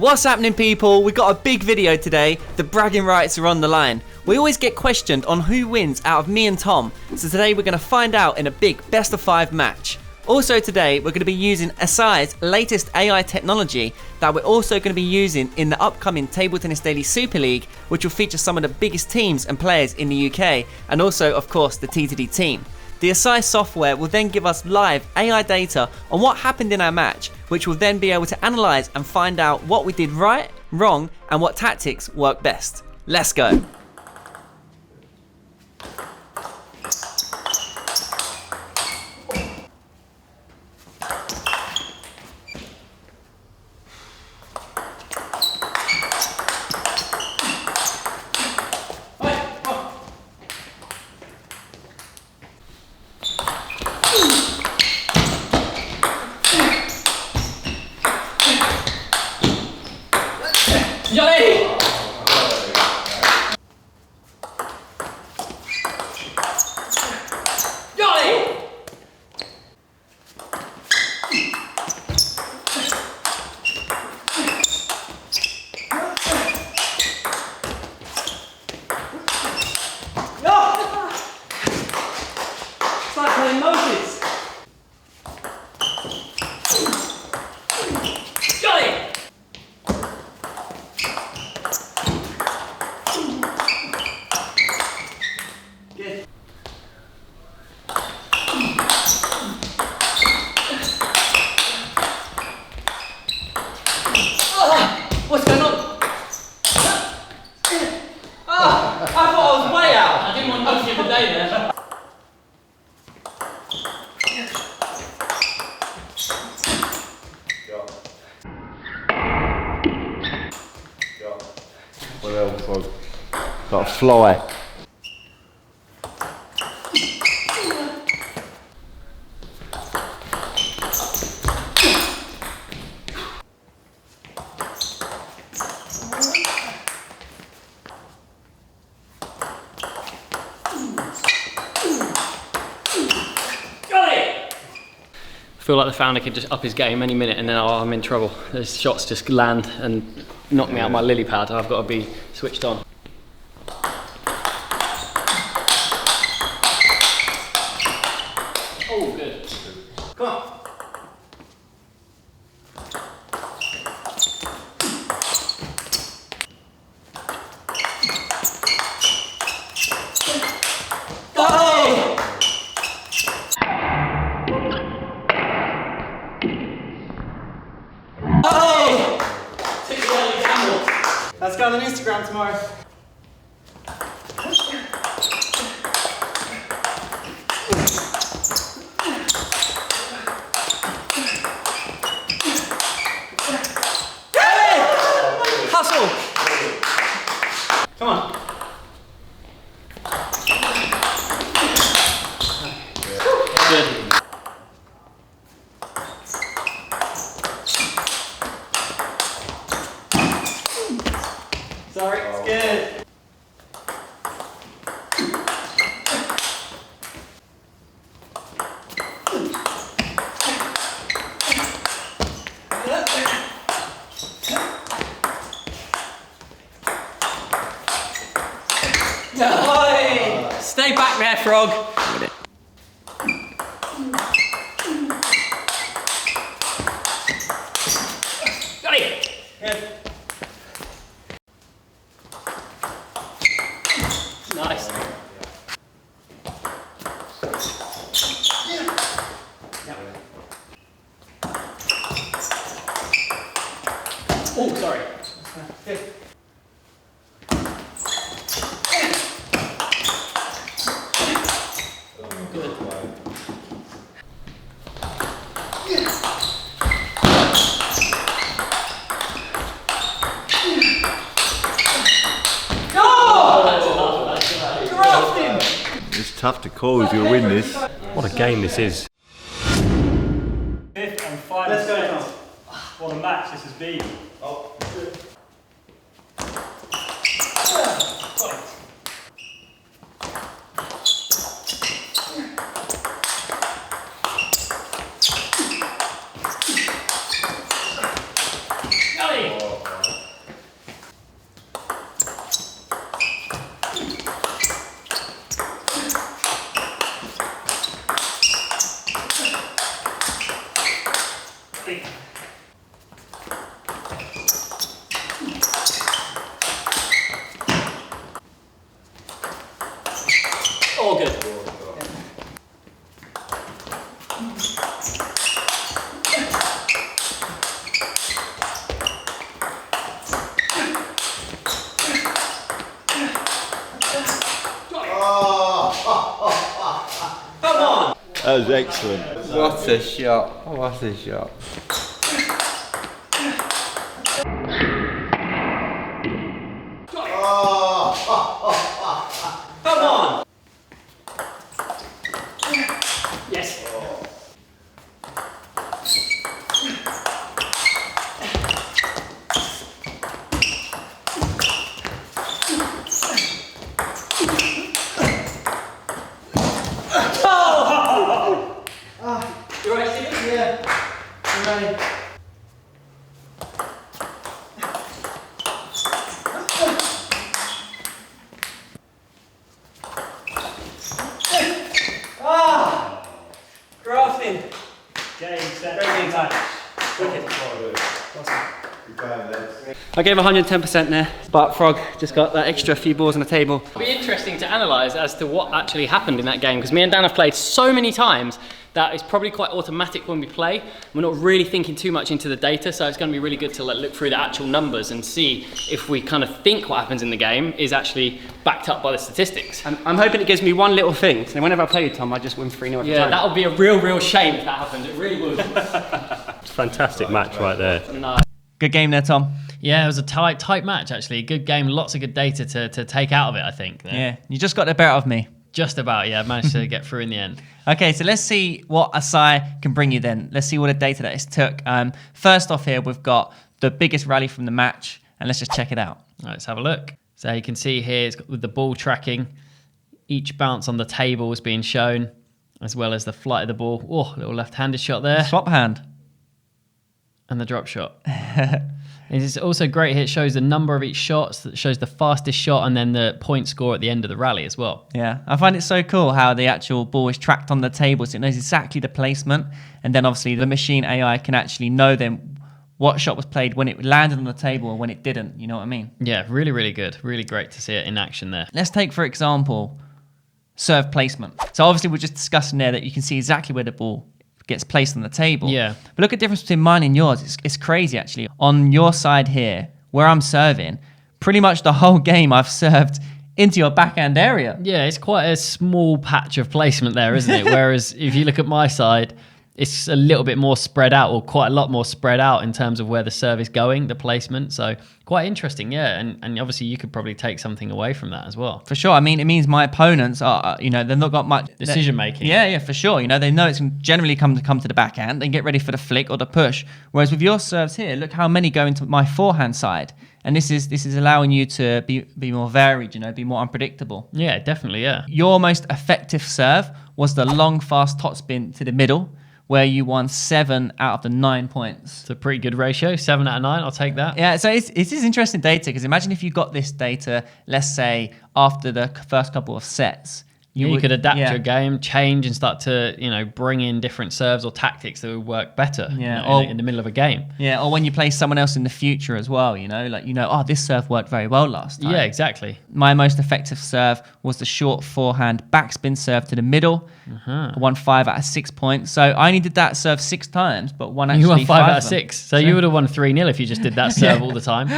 What's happening, people? We got a big video today. The bragging rights are on the line. We always get questioned on who wins out of me and Tom, so today we're going to find out in a big best of 5 match. Also today we're going to be using OSAI's latest AI technology that we're also going to be using in the upcoming Table Tennis Daily Super League, which will feature some of the biggest teams and players in the UK, and also of course the T2D team. The OSAI software will then give us live AI data on what happened in our match, which will then be able to analyse and find out what we did right, wrong, and what tactics work best. Let's go! Johnny! Johnny! No! It's like playing Moses. Johnny! What's going on? I thought I was way out. I didn't want to give the day there. What else? Got a fly. I feel like the founder could just up his game any minute and then I'm in trouble. Those shots just land and knock me out my lily pad. I've got to be switched on. Oh, good. Come on. Let's go on Instagram tomorrow. Hey! Hustle! Come on. Good. Sorry, it's good. Stay back there, Frog. Got it. Good. Nice. Oh, sorry. Good. It's tough to call if you win this. What a game this is. Fifth and final Let's go, set. Tom. What a match this has been. Oh. Johnny! That was excellent. What a shot. What a shot. Come on. Yes. You alright, Stephen? Yeah. I'm ready. Grafting. Game, set, Very big time. wicked. I gave 110% there. But Frog just got that extra few balls on the table. It'll be interesting to analyse as to what actually happened in that game, because me and Dan have played so many times that it's probably quite automatic when we play. We're not really thinking too much into the data, so it's going to be really good to look through the actual numbers and see if we kind of think what happens in the game is actually backed up by the statistics. I'm hoping it gives me one little thing, so whenever I play you, Tom, I just win 3-0 every Yeah, time. that would be a real shame if that happens. It really would. Fantastic match right there. No. Good game there, Tom. Yeah, it was a tight match actually. Good game, lots of good data to take out of it, I think. There. Yeah, you just got the better of me. Just about, yeah. Managed to get through in the end. Okay, so let's see what OSAI can bring you then. Let's see what the data that it took. First off here, we've got the biggest rally from the match, and let's just check it out. All right, let's have a look. So you can see here, it's got, with the ball tracking, each bounce on the table is being shown, as well as the flight of the ball. Oh, little left-handed shot there. Swap hand. And the drop shot. And it's also great here. It shows the number of each shots. It shows the fastest shot and then the point score at the end of the rally as well. Yeah, I find it so cool how the actual ball is tracked on the table, so it knows exactly the placement. And then obviously the machine AI can actually know then what shot was played when it landed on the table and when it didn't. You know what I mean? Yeah, really good. Really great to see it in action there. Let's take, for example, serve placement. So obviously we're just discussing there that you can see exactly where the ball gets placed on the table. Yeah. But look at the difference between mine and yours. It's crazy, actually. On your side here, where I'm serving, pretty much the whole game I've served into your backhand area. Yeah, it's quite a small patch of placement there, isn't it? Whereas if you look at my side, it's a little bit more spread out, or quite a lot more spread out in terms of where the serve is going, the placement. So quite interesting, yeah. And obviously you could probably take something away from that as well. For sure. I mean, it means my opponents are, they've not got much Decision making. Yeah, for sure. They know it's generally come to the backhand and get ready for the flick or the push. Whereas with your serves here, look how many go into my forehand side. And this is allowing you to be more varied, be more unpredictable. Yeah, definitely, yeah. Your most effective serve was the long, fast topspin to the middle, where you won 7 out of the 9 points. It's a pretty good ratio, 7 out of 9, I'll take that. Yeah, so it is interesting data, because imagine if you got this data, let's say, after the first couple of sets. You could adapt your game, change, and start to, bring in different serves or tactics that would work better in the middle of a game. Yeah, or when you play someone else in the future as well, this serve worked very well last time. Yeah, exactly. My most effective serve was the short forehand backspin serve to the middle. I won 5 out of 6 points. So I only did that serve 6 times, but won actually You won 5 out of them. 6. So you would have won 3-0 if you just did that serve all the time.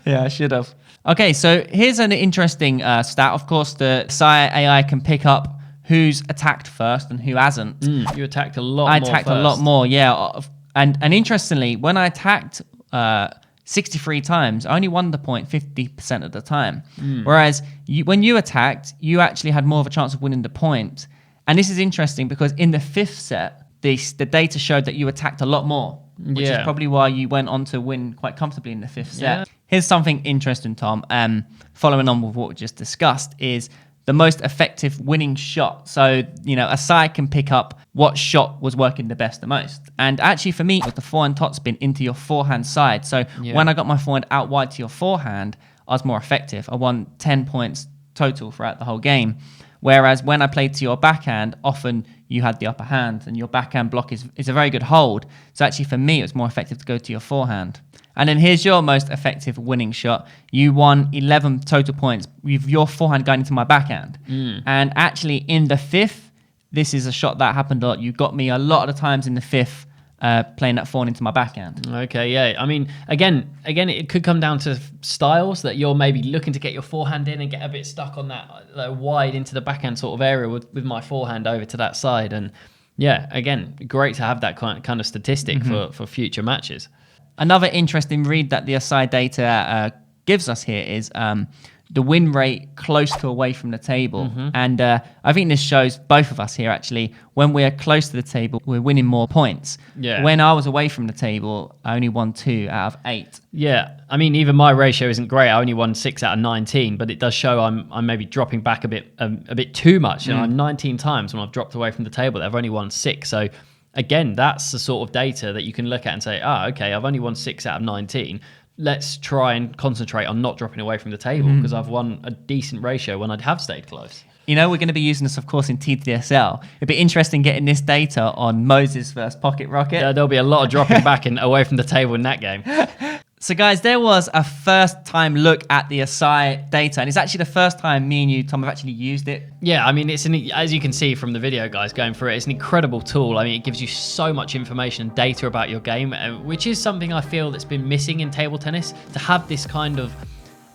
Yeah, I should have. Okay, so here's an interesting stat. Of course, the OSAI AI can pick up who's attacked first and who hasn't. You attacked a lot more. I attacked a lot more, yeah. And interestingly, when I attacked 63 times, I only won the point 50% of the time. Whereas when you attacked, you actually had more of a chance of winning the point. And this is interesting because in the 5th set, the data showed that you attacked a lot more, which is probably why you went on to win quite comfortably in the 5th set. Yeah. Here's something interesting, Tom. Following on with what we just discussed is the most effective winning shot. So, OSAI can pick up what shot was working the best the most. And actually for me, it was the forehand topspin into your forehand side. So when I got my forehand out wide to your forehand, I was more effective. I won 10 points total throughout the whole game. Whereas when I played to your backhand, often you had the upper hand, and your backhand block is a very good hold. So actually for me, it was more effective to go to your forehand. And then here's your most effective winning shot. You won 11 total points with your forehand going into my backhand. And actually in the 5th, this is a shot that happened a lot. You got me a lot of the times in the fifth, playing that forehand into my backhand. Okay, yeah. I mean, again, it could come down to styles that you're maybe looking to get your forehand in and get a bit stuck on that wide into the backhand sort of area with my forehand over to that side. And yeah, again, great to have that kind of statistic for future matches. Another interesting read that the OSAI data gives us here is the win rate close to away from the table. And I think this shows both of us here, actually. When we're close to the table, we're winning more points. Yeah. When I was away from the table, I only won 2 out of 8. Yeah, I mean, even my ratio isn't great. I only won 6 out of 19, but it does show I'm maybe dropping back a bit too much. You know, 19 times when I've dropped away from the table, I've only won 6. So again, that's the sort of data that you can look at and say, okay, I've only won 6 out of 19. Let's try and concentrate on not dropping away from the table because I've won a decent ratio when I'd have stayed close. You know, we're going to be using this, of course, in TTSL. It'd be interesting getting this data on Moses versus Pocket Rocket. There'll be a lot of dropping back and away from the table in that game. So, guys, there was a first-time look at the OSAI data, and it's actually the first time me and you, Tom, have actually used it. Yeah, I mean, as you can see from the video, guys, going through it, it's an incredible tool. I mean, it gives you so much information and data about your game, which is something I feel that's been missing in table tennis, to have this kind of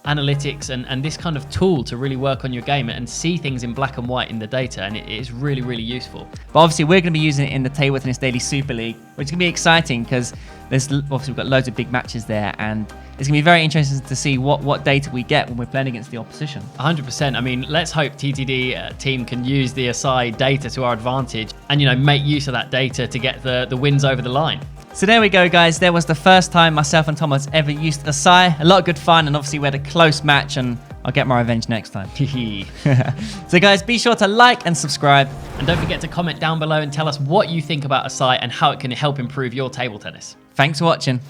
analytics and this kind of tool to really work on your game and see things in black and white in the data, and it is really, really useful. But obviously, we're going to be using it in the Table Tennis Daily Super League, which is going to be exciting because we've got loads of big matches there, and it's going to be very interesting to see what data we get when we're playing against the opposition. 100%. I mean, let's hope TTD team can use the OSAI data to our advantage and, you know, make use of that data to get the wins over the line. So there we go, guys. There was the first time myself and Tom has ever used OSAI. A lot of good fun, and obviously we had a close match, and I'll get my revenge next time. So guys, be sure to like and subscribe. And don't forget to comment down below and tell us what you think about OSAI and how it can help improve your table tennis. Thanks for watching.